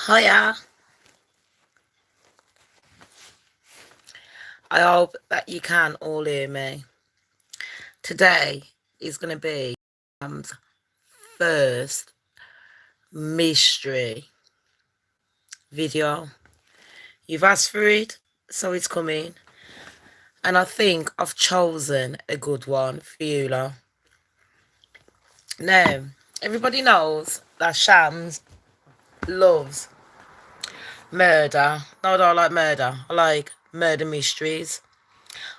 Hiya. I hope that you can all hear me. Today is going to be first mystery video. You've asked for it, so it's coming. And I think I've chosen a good one for you lot. Now, everybody knows that Shams loves murder. No, I don't like murder. I like murder mysteries.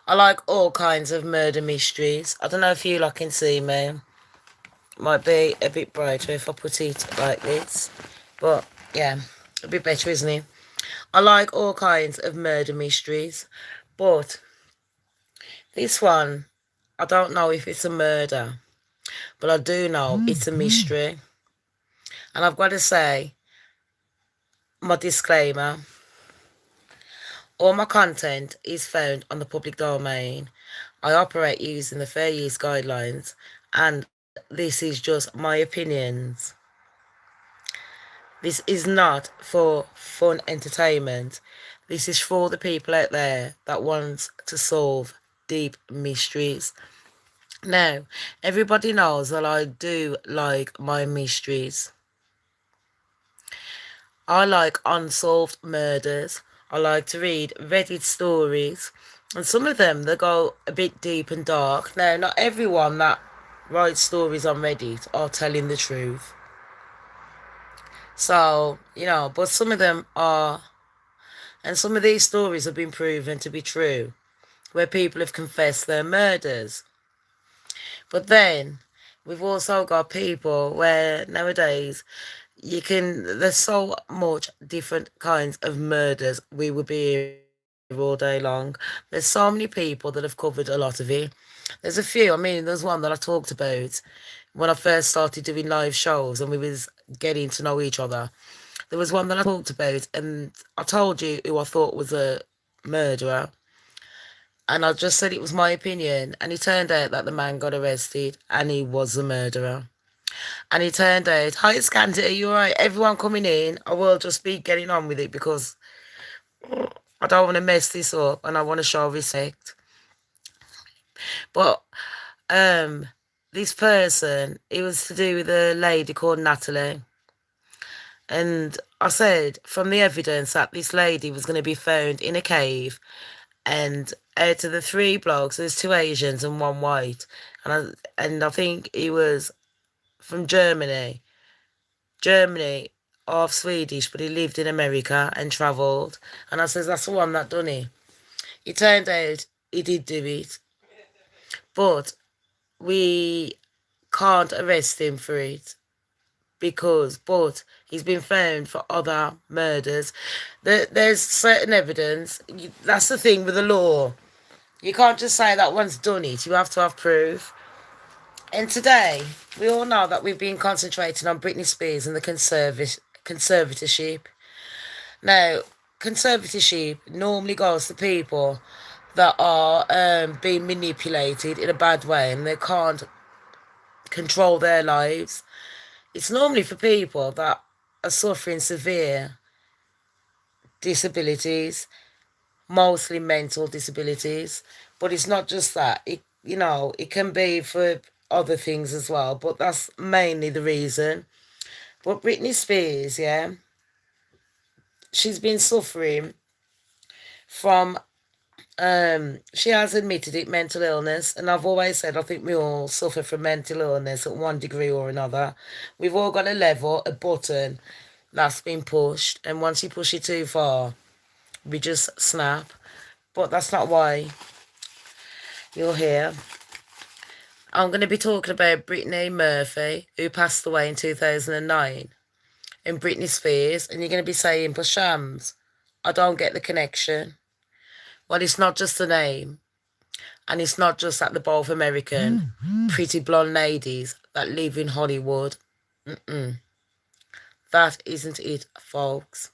I like all kinds of murder mysteries. I don't know if you lot can see me. Might be a bit brighter if I put it like this. But yeah, a bit better, isn't it? I like all kinds of murder mysteries. But this one, I don't know if it's a murder. But I do know it's a mystery. And I've got to say, my disclaimer. All my content is found on the public domain. I operate using the fair use guidelines. And this is just my opinions. This is not for fun entertainment. This is for the people out there that want to solve deep mysteries. Now, everybody knows that I do like my mysteries. I like unsolved murders. I like to read Reddit stories. And some of them, they go a bit deep and dark. Now, not everyone that writes stories on Reddit are telling the truth. So, but some of them are. And some of these stories have been proven to be true, where people have confessed their murders. But then, we've also got people where nowadays there's so much different kinds of murders. We would be here all day long. There's so many people that have covered a lot of it. There's a few, there's one that I talked about when I first started doing live shows and we was getting to know each other. There was one that I talked about and I told you who I thought was a murderer. And I just said it was my opinion. And it turned out that the man got arrested and he was a murderer. And it turned out, hi Scanty, are you alright? Everyone coming in, I will just be getting on with it because I don't want to mess this up and I want to show respect. But this person, it was to do with a lady called Natalie. And I said from the evidence that this lady was going to be found in a cave, and out of the three blokes, there's two Asians and one white, and I think he was from Germany, half Swedish, but he lived in America and travelled. And I says that's the one that done it. It turned out he did do it, but we can't arrest him for it but he's been found for other murders. There's certain evidence. That's the thing with the law. You can't just say that one's done it. You have to have proof. And today, we all know that we've been concentrating on Britney Spears and the conservatorship. Now, conservatorship normally goes to people that are being manipulated in a bad way and they can't control their lives. It's normally for people that are suffering severe disabilities, mostly mental disabilities. But it's not just that. It can be for other things as well, but that's mainly the reason. But Britney Spears, yeah, she's been suffering from she has admitted it, mental illness, and I've always said I think we all suffer from mental illness at one degree or another. We've all got a level, a button that's been pushed, and once you push it too far, we just snap. But that's not why you're here. I'm going to be talking about Brittany Murphy, who passed away in 2009, and Britney Spears, and you're going to be saying, but Shams, I don't get the connection. Well, it's not just the name, and it's not just that they're both American, pretty blonde ladies that live in Hollywood. That isn't it, folks.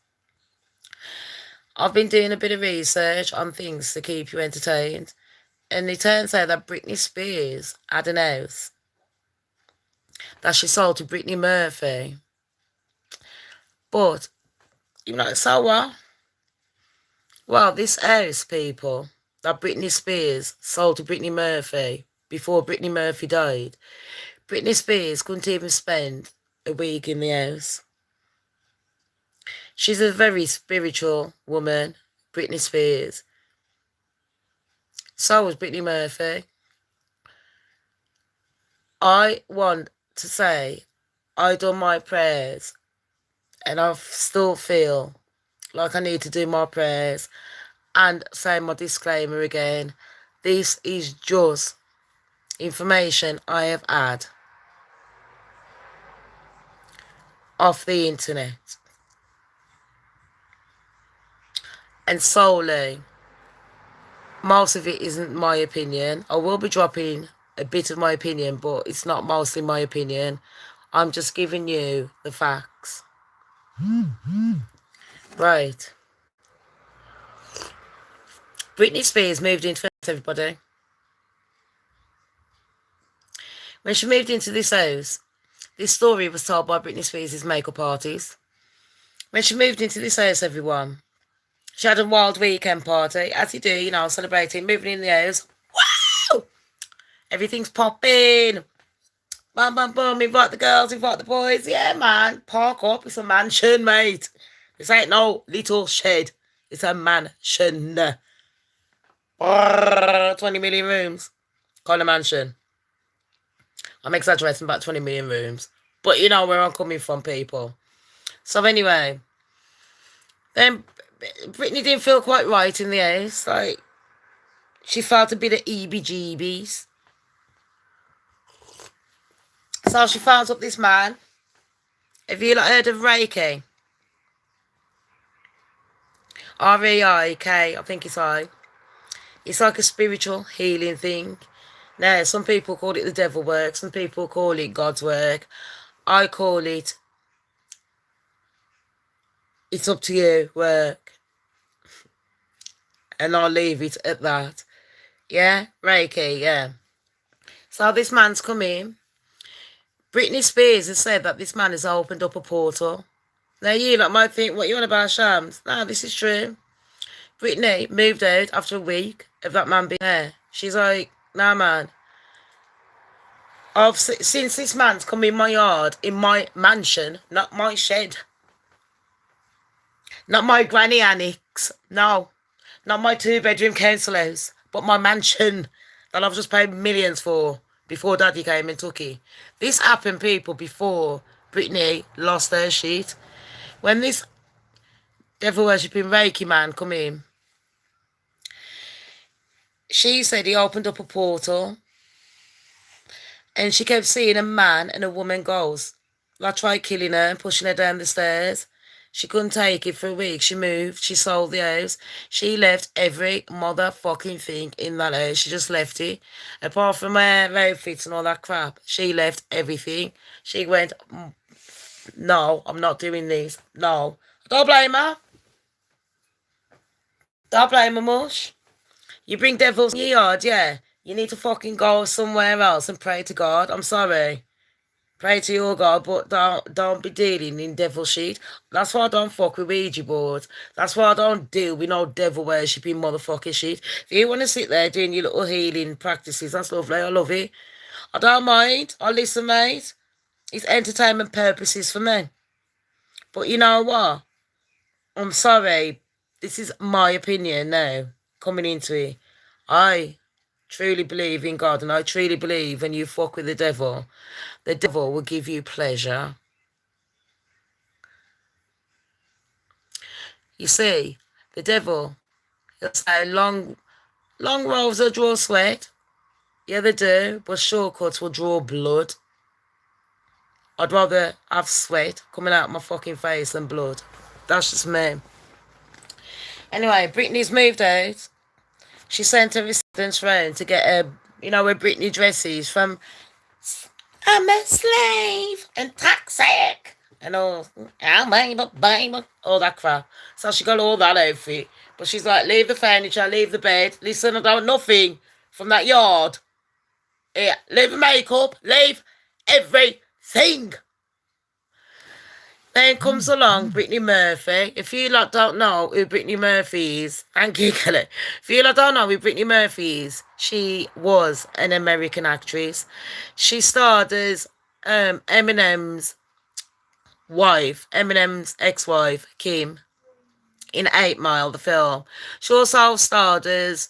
I've been doing a bit of research on things to keep you entertained, and it turns out that Britney Spears had an house that she sold to Brittany Murphy. But You're like, so what? Well, this house, people, that Britney Spears sold to Brittany Murphy before Brittany Murphy died. Britney Spears couldn't even spend a week in the house. She's a very spiritual woman, Britney Spears. So was Brittany Murphy. I want to say I done my prayers and I still feel like I need to do my prayers and say my disclaimer again. This is just information I have had off the internet. And solely, most of it isn't my opinion. I will be dropping a bit of my opinion, but it's not mostly my opinion. I'm just giving you the facts. Right. Britney Spears moved into everybody. When she moved into this house, this story was told by Britney Spears' makeup artist. When she moved into this house, everyone, she had a wild weekend party, as you do, you know, celebrating, moving in the house. Wow! Everything's popping. Bam, bam, bam. Invite the girls, invite the boys. Yeah, man. Park up. It's a mansion, mate. This ain't no little shed. It's a mansion. 20 million rooms. Kind of mansion. I'm exaggerating, about 20 million rooms. But you know where I'm coming from, people. So anyway, then Britney didn't feel quite right in the house. Like, she felt a bit of EBGBs. So she found up this man. Have you heard of Reiki? R-E-I-K, I think it's I. It's like a spiritual healing thing. Now, some people call it the devil work. Some people call it God's work. I call it, it's up to you work. And I'll leave it at that. Yeah? Reiki, yeah. So this man's come in. Britney Spears has said that this man has opened up a portal. Now you lot might think, what you on about, Shams? No, this is true. Britney moved out after a week of that man being there. She's like, nah, man. Since this man's come in my yard, in my mansion, not my shed. Not my granny annex. No. Not my 2-bedroom council house. But my mansion that I've just paid millions for before Daddy came and took it. This happened, people, before Britney lost her shit. When this devil-worshipping Reiki man come in, she said he opened up a portal and she kept seeing a man and a woman ghost. Like, tried killing her and pushing her down the stairs. She couldn't take it for a week. She moved. She sold the house. She left every motherfucking thing in that house. She just left it. Apart from her outfits and all that crap, she left everything. She went, no, I'm not doing this. No. Don't blame her. Don't blame her, mush. You bring devils in your yard, yeah. You need to fucking go somewhere else and pray to God. I'm sorry. Pray to your God, but don't be dealing in devil shit. That's why I don't fuck with Ouija boards. That's why I don't deal with no devil worshipping motherfucking shit. If you want to sit there doing your little healing practices, that's lovely. I love it. I don't mind. I listen, mate. It's entertainment purposes for me. But you know what? I'm sorry. This is my opinion now, coming into it. I truly believe in God, and I truly believe when you fuck with the devil will give you pleasure. You see, the devil, he'll say long roads will draw sweat. Yeah, they do, but shortcuts will draw blood. I'd rather have sweat coming out of my fucking face than blood. That's just me. Anyway, Britney's moved out. She sent her assistants round to get her, you know, her Britney dresses from I'm a slave and toxic and all, all that crap. So she got all that outfit. But she's like, leave the furniture, leave the bed. Listen, I don't want nothing from that yard. Yeah, leave the makeup, leave everything. Then comes along Brittany Murphy. If you lot don't know who Brittany Murphy is, thank you, Kelly. If you lot don't know who Brittany Murphy is, she was an American actress. She starred as Eminem's wife, Eminem's ex-wife, Kim, in 8 Mile, the film. She also starred as,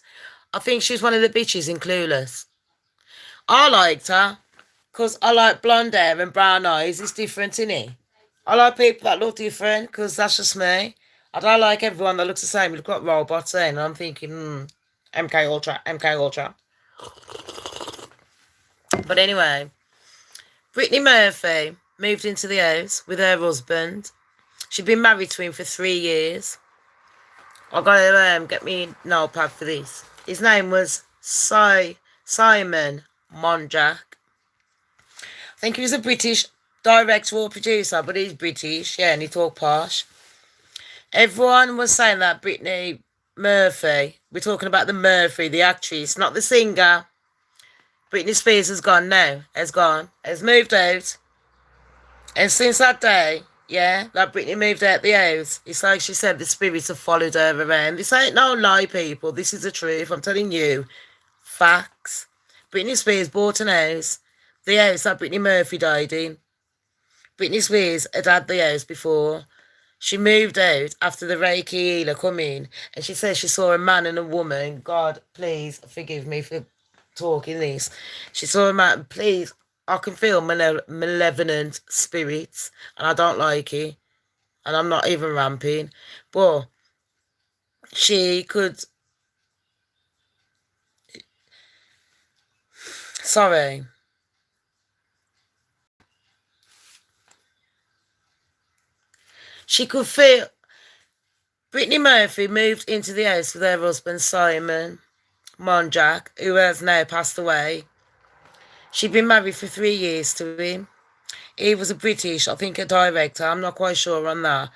I think she's one of the bitches in Clueless. I liked her because I like blonde hair and brown eyes. It's different, innit? I like people that look different because that's just me. I don't like everyone that looks the same. You look like robots, and I'm thinking, MK Ultra, MK Ultra. But anyway, Brittany Murphy moved into the house with her husband. She'd been married to him for 3 years. I gotta get me notepad for this. His name was Simon Monjack. I think he was a British director or producer, but he's British, yeah, and he talked posh. Everyone was saying that Brittany Murphy, we're talking about the Murphy, the actress, not the singer. Britney Spears has gone now, has moved out. And since that day, yeah, that Britney moved out the house, it's like she said, the spirits have followed her around. This ain't no lie, people. This is the truth. I'm telling you. Facts. Britney Spears bought an house, the house that Brittany Murphy died in. Britney Spears had the house before. She moved out after the Reiki healer come in, and she says she saw a man and a woman. God, please forgive me for talking this. She saw a man. Please, I can feel malevolent spirits, and I don't like it. And I'm not even ramping, but she could. Sorry. She could feel. Brittany Murphy moved into the house with her husband Simon Monjack, who has now passed away. She'd been married for 3 years to him. He was a British, I think a director. I'm not quite sure on that.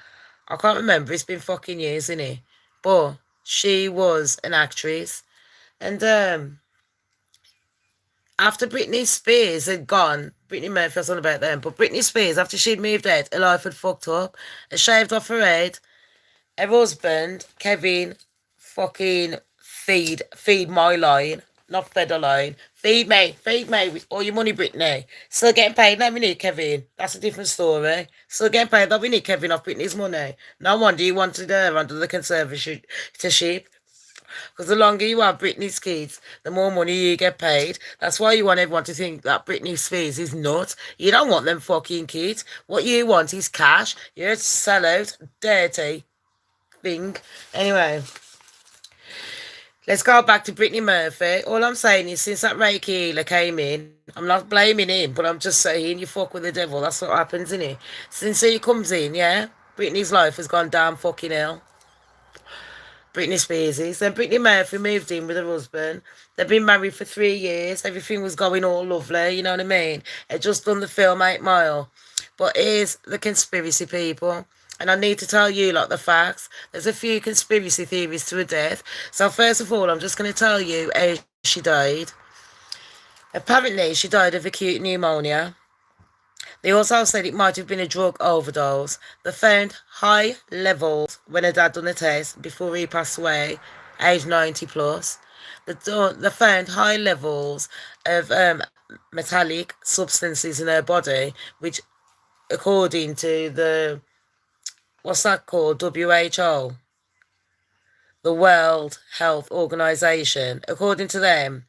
I can't remember. It's been fucking years, isn't it? But she was an actress. And after Britney Spears had gone, Britney Murphy was on about them, but Britney Spears, after she'd moved out, her life had fucked up and shaved off her head. Her husband, Kevin, fucking feed my line, not fed a line. Feed me with all your money, Britney. Still getting paid now, we need Kevin. That's a different story. Still getting paid now, we need Kevin off Britney's money. No wonder you wanted her under the conservatorship. Because the longer you have Britney's kids, the more money you get paid. That's why you want everyone to think that Britney Spears is nuts. You don't want them fucking kids. What you want is cash. You're a sellout, dirty thing. Anyway, let's go back to Brittany Murphy. All I'm saying is since that Reiki healer came in, I'm not blaming him, but I'm just saying you fuck with the devil. That's what happens, isn't it? Since he comes in, yeah, Britney's life has gone down fucking hell. Britney Spears is. Then Brittany Murphy moved in with her husband. They've been married for 3 years. Everything was going all lovely, you know what I mean? Had just done the film 8 Mile. But here's the conspiracy, people. And I need to tell you, like, the facts. There's a few conspiracy theories to her death. So first of all, I'm just going to tell you how she died. Apparently, she died of acute pneumonia. They also said it might have been a drug overdose. They found high levels when her dad done a test before he passed away, age 90 plus. They found high levels of metallic substances in her body, which, according to the, what's that called, WHO, the World Health Organization, according to them,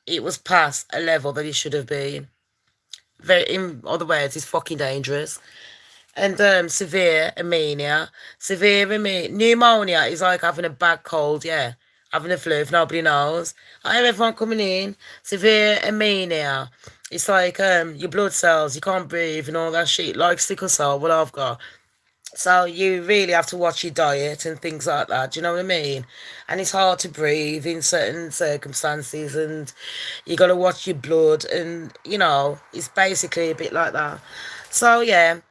it was past a level that it should have been. Very, in other words, it's fucking dangerous. And severe anemia. Pneumonia is like having a bad cold, yeah. Having a flu if nobody knows. I have everyone coming in. Severe anemia. It's like your blood cells, you can't breathe and all that shit. Like sickle cell, what I've got. So you really have to watch your diet and things like that. Do you know what I mean? And it's hard to breathe in certain circumstances, and you got to watch your blood, and it's basically a bit like that. So yeah,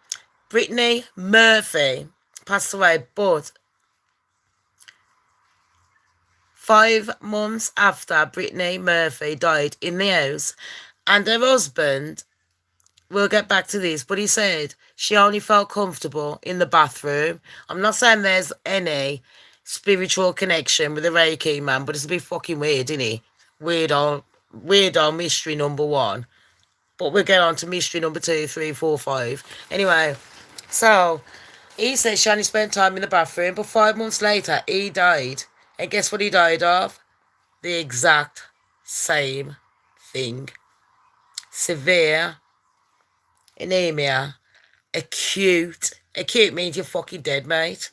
Brittany Murphy passed away, but 5 months after Brittany Murphy died in the house, and her husband we'll get back to this, but he said she only felt comfortable in the bathroom. I'm not saying there's any spiritual connection with the Reiki man, but it's a bit fucking weird, isn't it? Weirdo mystery number one. But we'll get on to mystery number two, three, four, five. Anyway, so he said she only spent time in the bathroom, but 5 months later, he died. And guess what he died of? The exact same thing. Severe anemia. Acute. Acute means you're fucking dead, mate.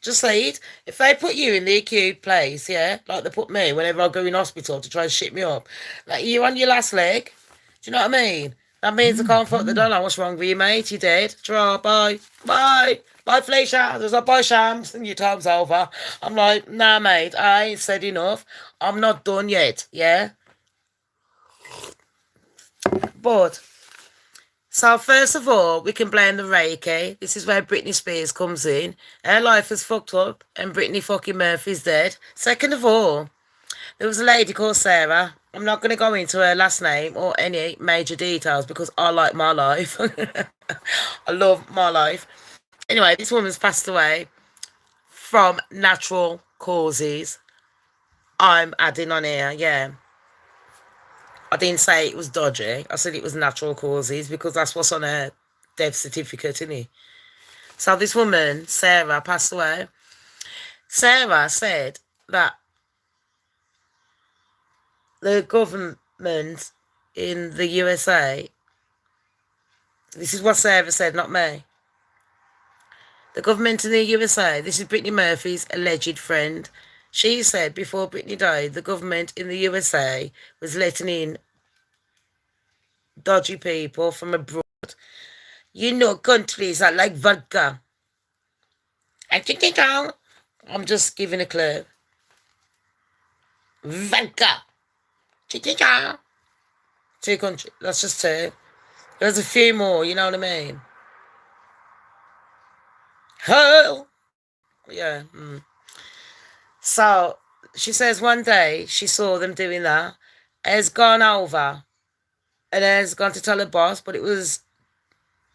Just say it. If they put you in the acute place, yeah, like they put me whenever I go in hospital to try and shit me up, like you on your last leg, do you know what I mean? That means I can't fuck the don't know what's wrong with you, mate. You're dead. Draw, bye. Bye. Bye, Felicia. There's like, bye, Shams. And your time's over. I'm like, nah, mate, I ain't said enough. I'm not done yet, yeah? But, so first of all, we can blame the Reiki. This is where Britney Spears comes in. Her life is fucked up and Britney fucking Murphy's dead. Second of all, there was a lady called Sarah. I'm not going to go into her last name or any major details because I like my life. I love my life. Anyway, this woman's passed away from natural causes. I'm adding on here, yeah. I didn't say it was dodgy. I said it was natural causes because that's what's on her death certificate, isn't it? So this woman, Sarah, passed away. Sarah said that the government in the USA, this is what Sarah said, not me. The government in the USA, this is Britney Murphy's alleged friend. She said before Britney died, the government in the USA was letting in dodgy people from abroad. You know, countries that like vodka. I'm just giving a clue. Vodka. Two countries. That's just two. There's a few more, you know what I mean? Hell. Yeah. So she says one day she saw them doing that. Has gone over and has gone to tell her boss, but it was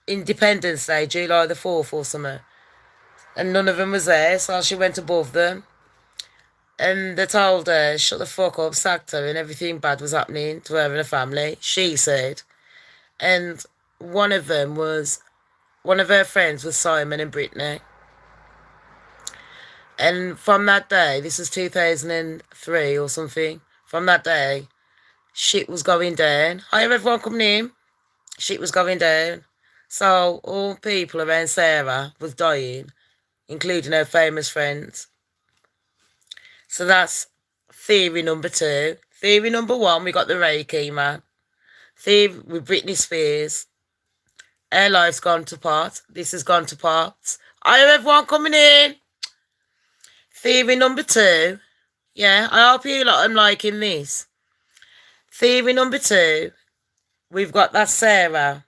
Independence Day, July the 4th or something. And none of them was there, so she went above them. And they told her, shut the fuck up, sacked her, and everything bad was happening to her and her family, she said. And one of her friends was Simon and Britney. And from that day, this was 2003 or something, from that day, shit was going down. Hi, everyone coming in. Shit was going down. So all people around Sarah was dying, including her famous friends. So that's theory number two. Theory number one, we got the Reiki man. Theory with Britney Spears. Her life's gone to pot. This has gone to pot. Hi, everyone coming in. Theory number two. Yeah, I hope you lot are liking this. Theory number two, we've got that Sarah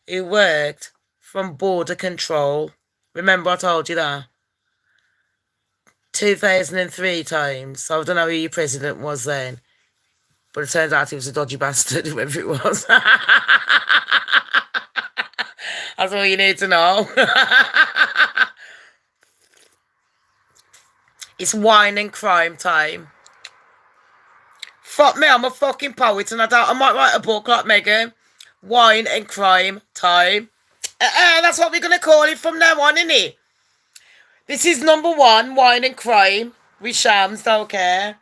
who worked from border control. Remember I told you that? 2003 times. So I don't know who your president was then. But it turns out he was a dodgy bastard, whoever it was. That's all you need to know. It's wine and crime time. Fuck me, I'm a fucking poet and I might write a book like Megan. Wine and crime time. That's what we're going to call it from now on, innit? This is number one, wine and crime with ShamzDon'tCare.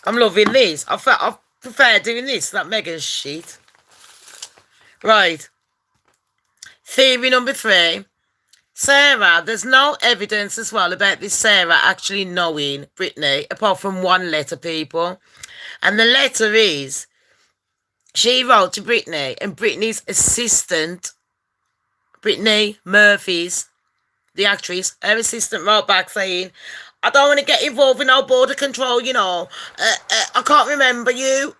I'm loving this. I prefer doing this, that Megan's shit. Right. Theory number three. Sarah, there's no evidence as well about this Sarah actually knowing Britney, apart from one letter, people. And the letter is, she wrote to Britney, and Britney's assistant, Britney Murphy's, the actress, her assistant wrote back saying, I don't want to get involved in no border control, you know. I can't remember you.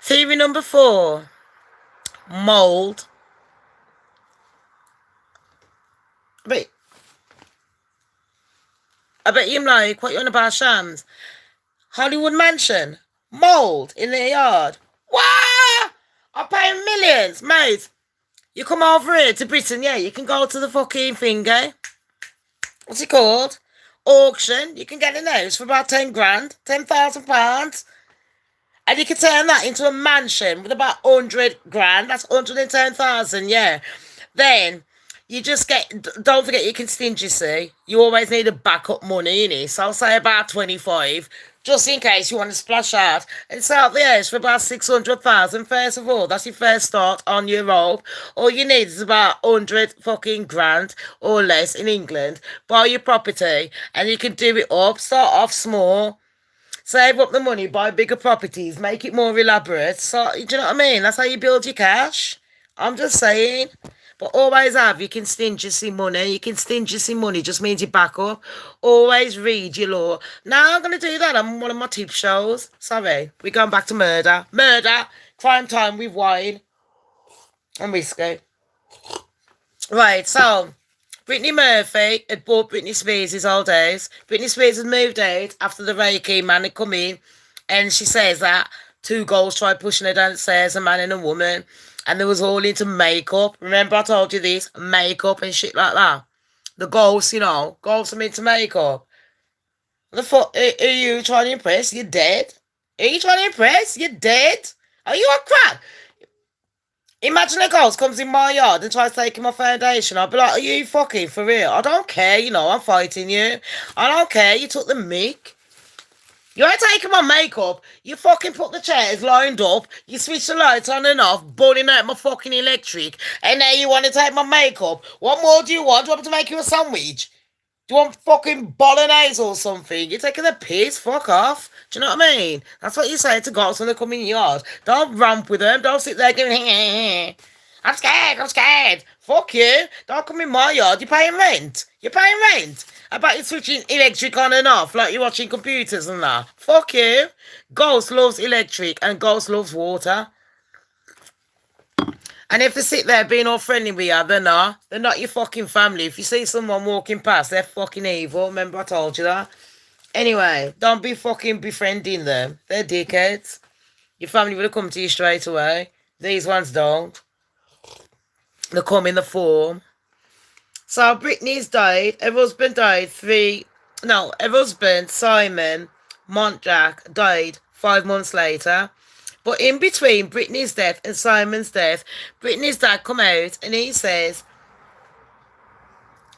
Theory number four, mold. I bet you're like, what you on about, Shams? Hollywood mansion, mold in their yard. What? I'm paying millions, mate. You come over here to Britain, yeah, you can go to the fucking thing, eh? What's it called? Auction. You can get an house for about 10 grand, £10,000. And you can turn that into a mansion with about 100 grand. That's 110,000, yeah. Then you just don't forget your contingency. You always need a backup money, innit? So I'll say about 25, just in case you want to splash out and sell the house for about 600,000. First of all, that's your first start on your rope. All you need is about 100 fucking grand or less in England. Buy your property and you can do it up. Start off small. Save up the money, buy bigger properties, make it more elaborate. So, do you know what I mean? That's how you build your cash. I'm just saying. But always have your contingency money. Your contingency money just means you back up. Always read your law. Now I'm going to do that on one of my tip shows. Sorry, we're going back to murder. Murder, crime time with wine and whiskey. Right, so Brittany Murphy had bought Britney Spears' old days. Britney Spears had moved out after the A.K.A. man had come in, and she says that two girls tried pushing her downstairs, a man and a woman, and they was all into makeup. Remember I told you this? Makeup and shit like that. The ghosts, you know, ghosts are into makeup. The fuck are you trying to impress? You're dead. Are you trying to impress? You're dead. Are you a crap? Imagine a ghost comes in my yard and tries taking my foundation. I'll be like, are you fucking for real? I don't care, you know, I'm fighting you. I don't care, you took the mic. You ain't taking my makeup. You fucking put the chairs lined up. You switch the lights on and off, burning out my fucking electric. And now you want to take my makeup. What more do you want? Do you want me to make you a sandwich? Do you want fucking bolognese or something? You're taking the piss. Fuck off. Do you know what I mean? That's what you say to girls when they come in your yard. Don't ramp with them. Don't sit there going, I'm scared. I'm scared. Fuck you. Don't come in my yard. You're paying rent. You're paying rent. I bet you're switching electric on and off like you're watching computers and that. Fuck you. Ghost loves electric and Ghost loves water. And if they sit there being all friendly with you, they're not. They're not your fucking family. If you see someone walking past, they're fucking evil. Remember I told you that? Anyway, don't be fucking befriending them. They're dickheads. Your family will come to you straight away. These ones don't. They come in the form. So Britney's died. Her husband died her husband, Simon Montjack, died 5 months later. But in between Britney's death and Simon's death, Britney's dad come out and he says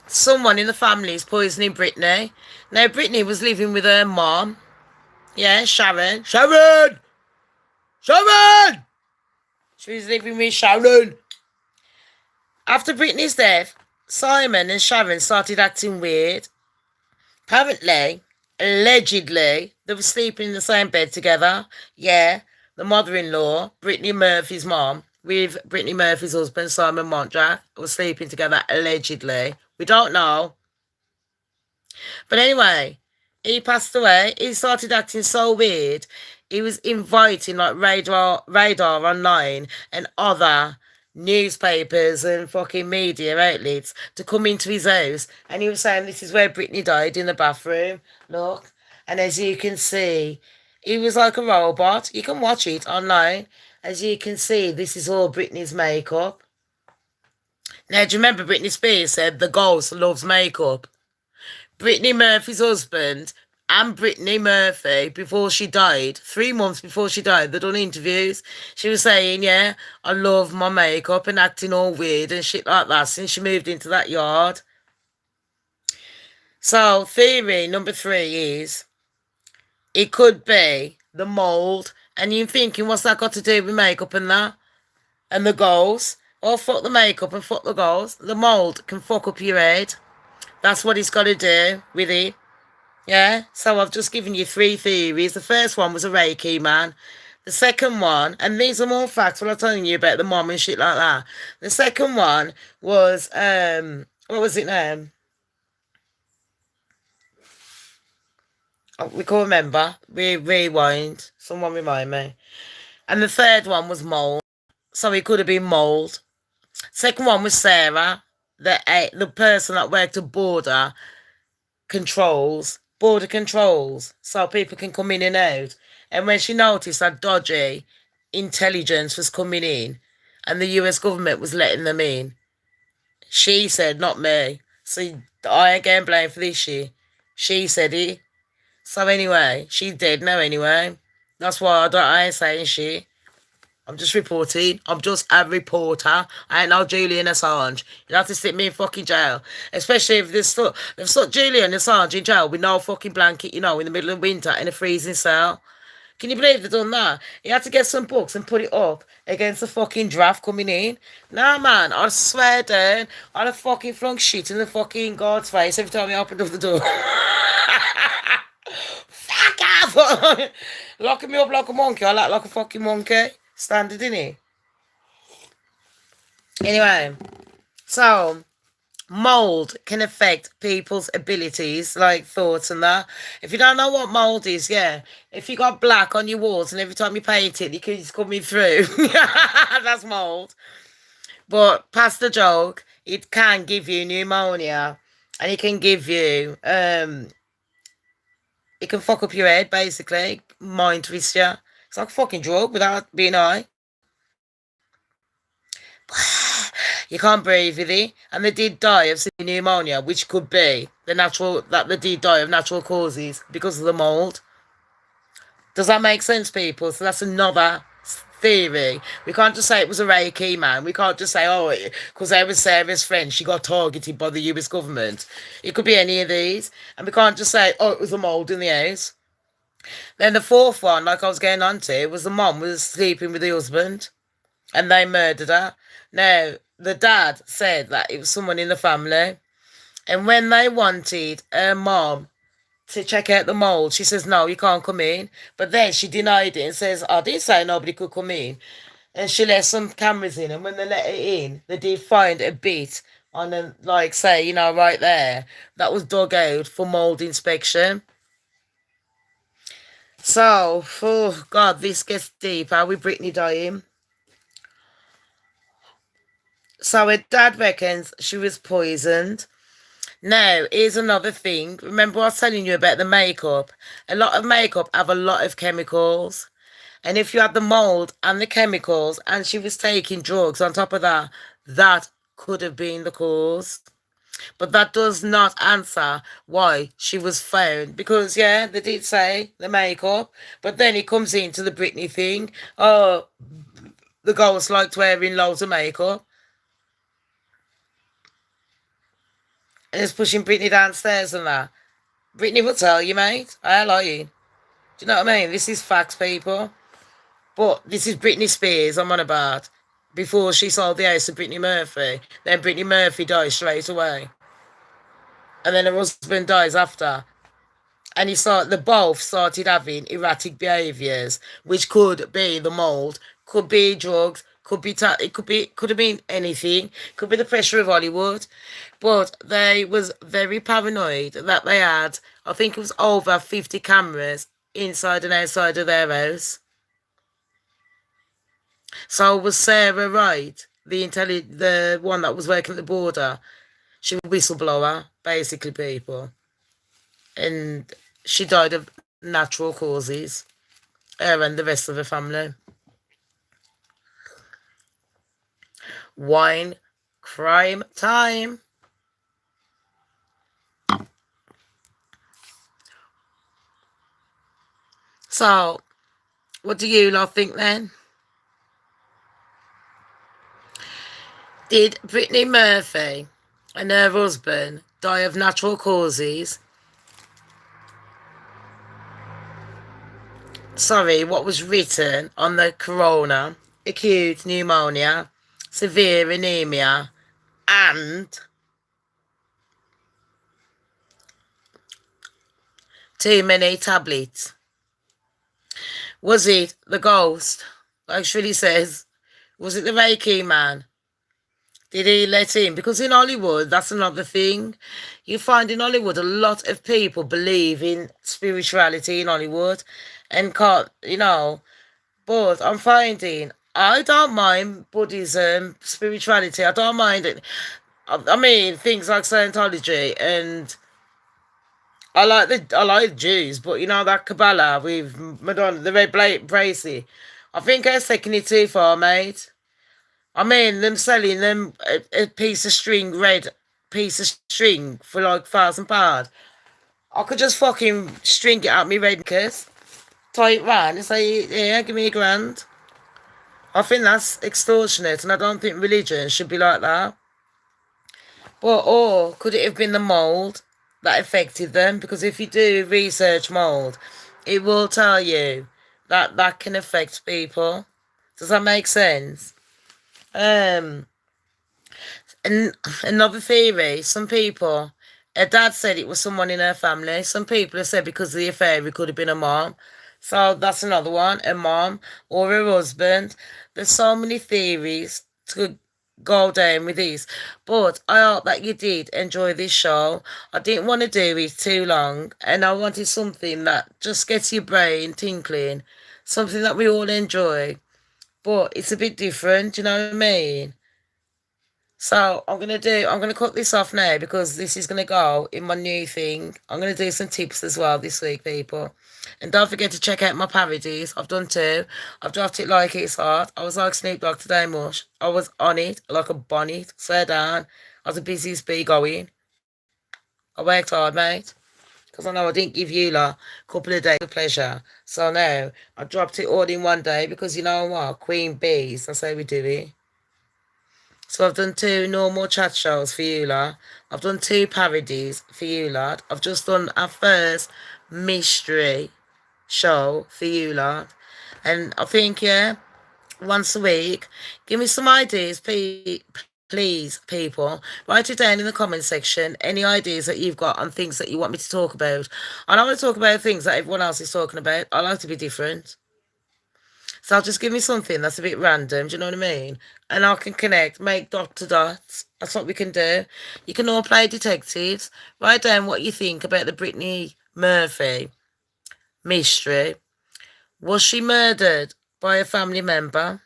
someone in the family is poisoning Britney. Now Britney was living with her mom. Yeah, Sharon. Sharon! Sharon! She was living with Sharon. After Britney's death, Simon and Sharon started acting weird. Apparently, allegedly, they were sleeping in the same bed together. Yeah, the mother-in-law, Brittany Murphy's mom, with Brittany Murphy's husband, Simon Montjack, were sleeping together, allegedly. We don't know. But anyway, he passed away. He started acting so weird. He was inviting like radar online and other newspapers and fucking media outlets to come into his house, and he was saying this is where Britney died, in the bathroom. Look, and as you can see, he was like a robot. You can watch it online. As you can see, this is all Britney's makeup. Now, do you remember Britney Spears said the ghost loves makeup? Brittany Murphy's husband and Brittany Murphy, before she died, 3 months before she died, they done interviews. She was saying, yeah, I love my makeup and acting all weird and shit like that since she moved into that yard. So theory number 3 is it could be the mould. And you're thinking, what's that got to do with makeup and that? And the goals? Oh, fuck the makeup and fuck the goals. The mould can fuck up your head. That's what it's got to do with it. Yeah, so I've just given you 3 theories. The first one was a Reiki man. The second one, and these are more facts, what I'm telling you about the mom and shit like that. The second one was, what was it now? Oh, we can't remember. We rewind. Someone remind me. And the third one was mold. So it could have been mold. Second one was Sarah, the person that worked at border controls, so people can come in and out. And when she noticed that dodgy intelligence was coming in and the US government was letting them in. She said, not me. So I ain't getting blamed for this shit. She said it. So anyway, she's dead now anyway. That's why I ain't saying shit. I'm just reporting. I'm just a reporter. I ain't no Julian Assange. You have to stick me in fucking jail. Especially if they've stuck Julian Assange in jail with no fucking blanket, in the middle of winter in a freezing cell. Can you believe they've done that? He had to get some books and put it up against the fucking draft coming in. Nah, man, I swear down, I'd have fucking flung shit in the fucking guard's face every time he opened up the door. Fuck off! Locking me up like a monkey. I like a fucking monkey. Standard, innit? Anyway, so mold can affect people's abilities, like thoughts and that. If you don't know what mold is, yeah, if you got black on your walls and every time you paint it, it's coming through, that's mold. But past the joke, it can give you pneumonia, and it can give you it can fuck up your head, basically, mind twist you. It's like a fucking drug without being high. You can't breathe with it, and they did die of pneumonia, which could be that they did die of natural causes because of the mold. Does that make sense, people? So that's another theory. We can't just say it was a A.K.A man. We can't just say, oh, because they were Sarah's friend, she got targeted by the US government. It could be any of these, and we can't just say, oh, it was a mold in the house. Then the fourth one, like I was getting on to, was the mom was sleeping with the husband, and they murdered her. Now, the dad said that it was someone in the family. And when they wanted her mom to check out the mold, she says, no, you can't come in. But then she denied it and says, I did say nobody could come in. And she let some cameras in. And when they let it in, they did find a bit on, like, say, right there, that was dug out for mold inspection. So, oh, God, this gets deeper with Britney dying. So her dad reckons she was poisoned. Now, here's another thing. Remember I was telling you about the makeup? A lot of makeup have a lot of chemicals. And if you had the mold and the chemicals and she was taking drugs on top of that, that could have been the cause. But that does not answer why she was found. Because, yeah, they did say the makeup. But then it comes into the Britney thing. Oh, the ghost liked wearing loads of makeup. And it's pushing Britney downstairs and that. Britney will tell you, mate. I ain't lying. Do you know what I mean? This is facts, people. But this is Britney Spears I'm on about. Before she sold the house to Brittany Murphy. Then Brittany Murphy dies straight away. And then her husband dies after. And they both started having erratic behaviours, which could be the mold, could be drugs, could have been anything, could be the pressure of Hollywood. But they was very paranoid that they had, I think it was over 50 cameras inside and outside of their house. So was Sarah right? The one that was working at the border. She was a whistleblower, basically, people. And she died of natural causes. Her and the rest of the family. Wine crime time. So, what do you lot think then? Did Brittany Murphy and her husband die of natural causes? Sorry, what was written on the corona? Acute pneumonia, severe anemia, and too many tablets. Was it the ghost, like Shrilly says? Was it the Reiki man? Did he let in? Because in Hollywood, that's another thing. You find in Hollywood a lot of people believe in spirituality in Hollywood and can't, but I'm finding I don't mind Buddhism, spirituality. I don't mind it. I mean, things like Scientology, and I like the Jews, but that Kabbalah with Madonna, the red bracelet. I think they're taking it too far, mate. I mean, them selling them a piece of string, red piece of string for like £1,000. I could just fucking string it out me red knickers, tie it round and say, yeah, give me £1,000. I think that's extortionate, and I don't think religion should be like that. But, or could it have been the mould that affected them? Because if you do research mould, it will tell you that that can affect people. Does that make sense? Um, and another theory, some people, her dad said it was someone in her family. Some people have said because of the affair, it could have been a mom. So that's another one, a mom or her husband. There's so many theories to go down with these. But I hope that you did enjoy this show. I didn't want to do it too long, and I wanted something that just gets your brain tinkling, something that we all enjoy. But it's a bit different, you know what I mean? So I'm gonna cut this off now because this is gonna go in my new thing. I'm gonna do some tips as well this week, people. And don't forget to check out my parodies. I've done two. I've dropped it like it's hot. I was like Snoop Dogg today, mush. I was on it like a bonnet. Swear down. I was the busiest bee going. I worked hard, mate. Because I know I didn't give you like a couple of days of pleasure. So now I dropped it all in one day because you know what? Queen bees, that's how we do it. So I've done two normal chat shows for you lot. I've done two parodies for you lot. I've just done our first mystery show for you lot. And I think, yeah, once a week, give me some ideas, please, people. Write it down in the comment section. Any ideas that you've got on things that you want me to talk about. I don't want to talk about things that everyone else is talking about. I like to be different. So just give me something that's a bit random, do you know what I mean? And I can connect, make dot to dots. That's what we can do. You can all play detectives. Write down what you think about the Brittany Murphy mystery. Was she murdered by a family member?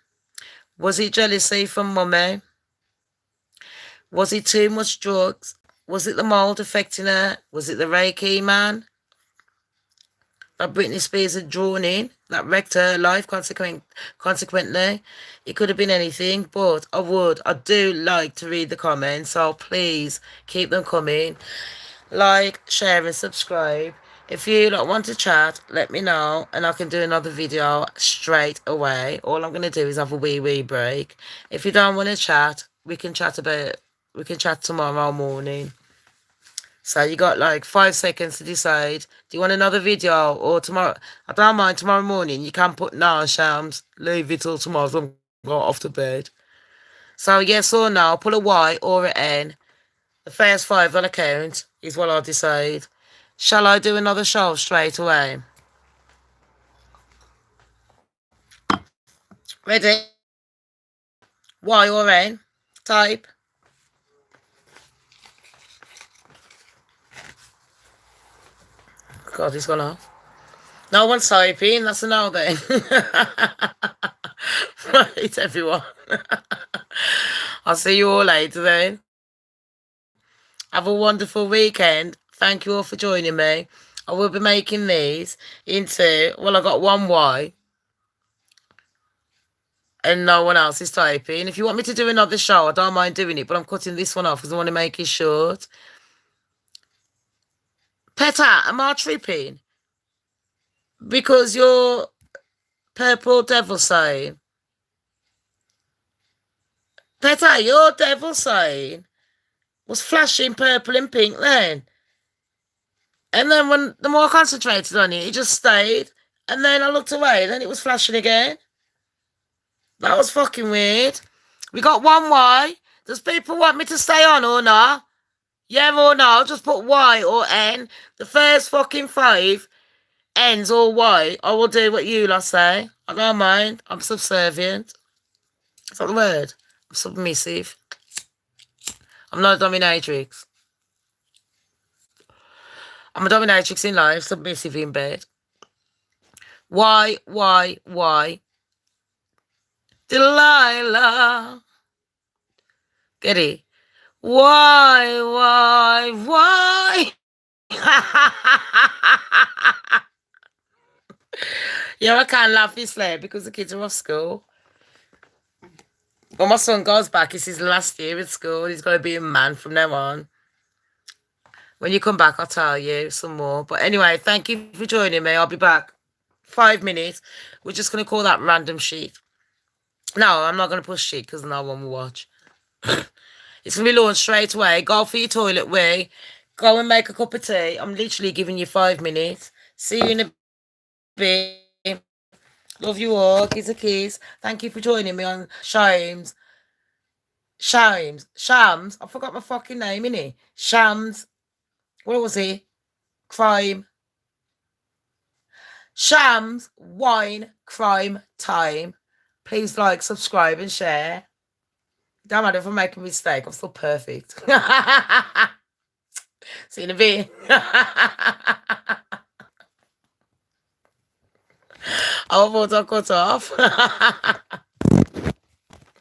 Was it jealousy from mummy? Was it too much drugs? Was it the mould affecting her? Was it the Reiki man that Britney Spears had drawn in that wrecked her life consequently? It could have been anything, but I do like to read the comments, so please keep them coming. Like, share and subscribe. If you don't want to chat, let me know and I can do another video straight away. All I'm going to do is have a wee break. If you don't want to chat, we can chat tomorrow morning. So you got like 5 seconds to decide. Do you want another video or tomorrow? I don't mind tomorrow morning. You can put no, Shams. Leave it till tomorrow so I'm going off to bed. So yes or no, put a Y or an N. The first five on account is what I'll decide. Shall I do another show straight away? Ready? Y or N? Type. God, he's gone off. No one's typing. That's a no then. Right, everyone. I'll see you all later then. Have a wonderful weekend. Thank you all for joining me. I will be making these into, well, I got one Y and no one else is typing. If you want me to do another show, I don't mind doing it, but I'm cutting this one off because I want to make it short. Peta, am I tripping? Because you're purple devil sign. Peta, your devil sign was flashing purple and pink then. And then when the more I concentrated on it, it just stayed. And then I looked away, then it was flashing again. That was fucking weird. We got one Y. Does people want me to stay on or not? Yeah or no? Just put Y or N. The first fucking five N's or Y. I will do what you lot say. I don't mind. I'm subservient. Is that the word? I'm submissive. I'm not a dominatrix. I'm a dominatrix in life, submissive in bed. Y. Delilah. Get it? Why? Yeah, I can't laugh this late because the kids are off school. When my son goes back, it's his last year at school. He's going to be a man from now on. When you come back, I'll tell you some more. But anyway, thank you for joining me. I'll be back 5 minutes. We're just going to call that random shit. No, I'm not going to push shit because no one will watch. It's going to be launched straight away. Go for your toilet way. Go and make a cup of tea. I'm literally giving you 5 minutes. See you in a bit. Love you all. Kiss a kiss. Thank you for joining me on Shams. I forgot my fucking name, innit? Shams. Where was he? Crime. Shams Wine Crime Time. Please like, subscribe, and share. Don't matter if I make a mistake. I'm still perfect. See you in a bit. I thought I cut off.